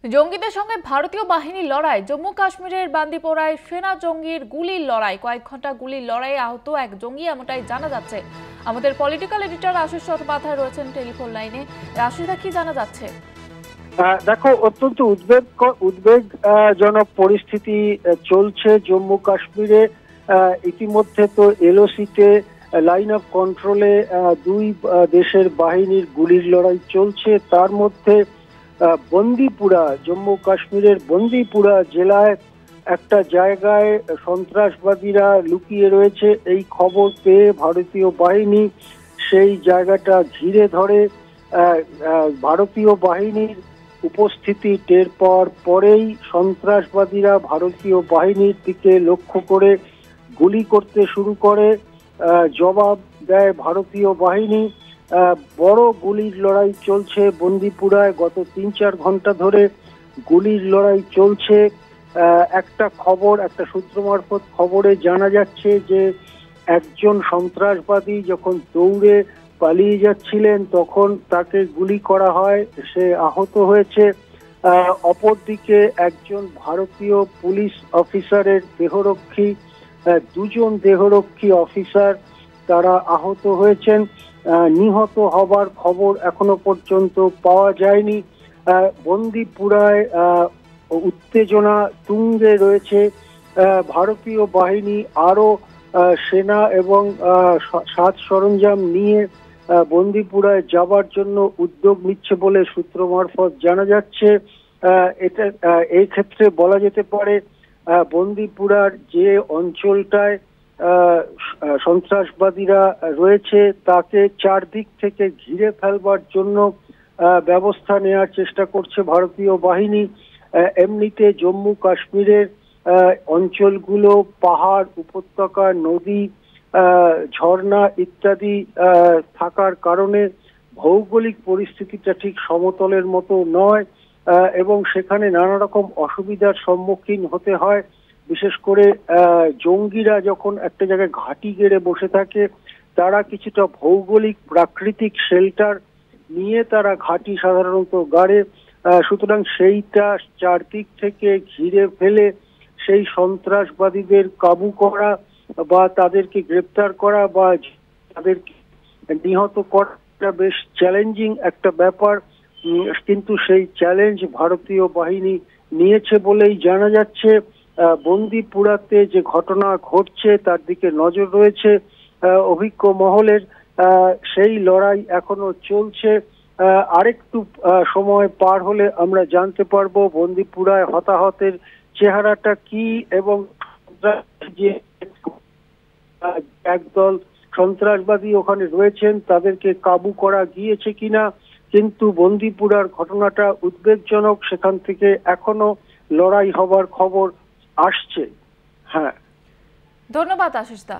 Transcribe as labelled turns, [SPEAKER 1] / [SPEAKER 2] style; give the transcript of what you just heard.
[SPEAKER 1] জঙ্গিদের সঙ্গে ভারতীয় বাহিনীর লড়াই। জম্মু কাশ্মীরের বান্দিপোরায় সেনা জঙ্গির গুলির লড়াই। কয়েক ঘন্টা গুলির লড়াইয়ে আহত এক জঙ্গি, এমনটাই জানা যাচ্ছে। আমাদের পলিটিক্যাল এডিটর আশিস চট্টোপাধ্যায় রয়েছেন টেলিফোন লাইনে। আশিসদা, কি জানা যাচ্ছে?
[SPEAKER 2] দেখো, অত্যন্ত উদ্বেগজনক পরিস্থিতি চলছে জম্মু কাশ্মীরে। ইতিমধ্যে তো এলওসিতে লাইন অফ কন্ট্রোলে দুই দেশের বাহিনীর গুলির লড়াই চলছে। তার মধ্যে বন্দিপুরা, জম্মু কাশ্মীরের বন্দিপুরা জেলায় একটা জায়গায় সন্ত্রাসবাদীরা লুকিয়ে রয়েছে। এই খবর পেয়ে ভারতীয় বাহিনী সেই জায়গাটা ঘিরে ধরে। ভারতীয় বাহিনীর উপস্থিতি টের পাওয়ার পরেই সন্ত্রাসবাদীরা ভারতীয় বাহিনীর দিকে লক্ষ্য করে গুলি করতে শুরু করে। জবাব দেয় ভারতীয় বাহিনী। বড় গুলির লড়াই চলছে বন্দিপুরায়। গত ৩-৪ ঘন্টা ধরে গুলির লড়াই চলছে। একটা সূত্র মারফত খবরে জানা যাচ্ছে যে একজন সন্ত্রাসবাদী যখন দৌড়ে পালিয়ে যাচ্ছিলেন তখন তাকে গুলি করা হয়, সে আহত হয়েছে। অপরদিকে একজন ভারতীয় পুলিশ অফিসারের দেহরক্ষী, দুজন দেহরক্ষী অফিসার তারা আহত হয়েছেন। নিহত হবার খবর এখনো পর্যন্ত পাওয়া যায়নি। বন্দিপুরায় উত্তেজনা তুঙ্গে রয়েছে। ভারতীয় বাহিনী আরো সেনা এবং সাজ সরঞ্জাম নিয়ে বন্দিপুরায় যাবার জন্য উদ্যোগ নিচ্ছে বলে সূত্র মারফত জানা যাচ্ছে। এই ক্ষেত্রে বলা যেতে পারে বন্দিপুরার যে অঞ্চলটায় সন্ত্রাসবাদীরা রয়েছে তাকে চারদিক থেকে ঘিরে ফেলবার জন্য ব্যবস্থা নেওয়ার চেষ্টা করছে ভারতীয় বাহিনী। এমনিতে জম্মু কাশ্মীরের অঞ্চলগুলো পাহাড়, উপত্যকা, নদী, ঝর্ণা ইত্যাদি থাকার কারণে ভৌগোলিক পরিস্থিতিটা ঠিক সমতলের মতো নয় এবং সেখানে নানা রকম অসুবিধার সম্মুখীন হতে হয়। বিশেষ করে জঙ্গিরা যখন একটা জায়গায় ঘাঁটি গেড়ে বসে থাকে, তারা কিছুটা ভৌগোলিক প্রাকৃতিক শেল্টার নিয়ে তারা ঘাঁটি সাধারণত গাড়ে। সুতরাং সেইটা চারদিক থেকে ঘিরে ফেলে সেই সন্ত্রাসবাদীদের কাবু করা বা তাদেরকে গ্রেপ্তার করা বা তাদেরকে নিহত করা বেশ চ্যালেঞ্জিং একটা ব্যাপার। কিন্তু সেই চ্যালেঞ্জ ভারতীয় বাহিনী নিয়েছে বলেই জানা যাচ্ছে। বন্দিপুরাতে যে ঘটনা ঘটছে তার দিকে নজর রয়েছে অভিজ্ঞ মহলের। সেই লড়াই এখনো চলছে। আরেকটু সময় পার হলে আমরা জানতে পারবো বন্দিপুরায় হতাহতের চেহারাটা কি এবং যে একদল সন্ত্রাসবাদী ওখানে রয়েছেন তাদেরকে কাবু করা গিয়েছে কিনা। কিন্তু বন্দিপুরার ঘটনাটা উদ্বেগজনক, সেখান থেকে এখনো লড়াই হবার খবর আসছে। হ্যাঁ,
[SPEAKER 1] ধন্যবাদ আশিসদা।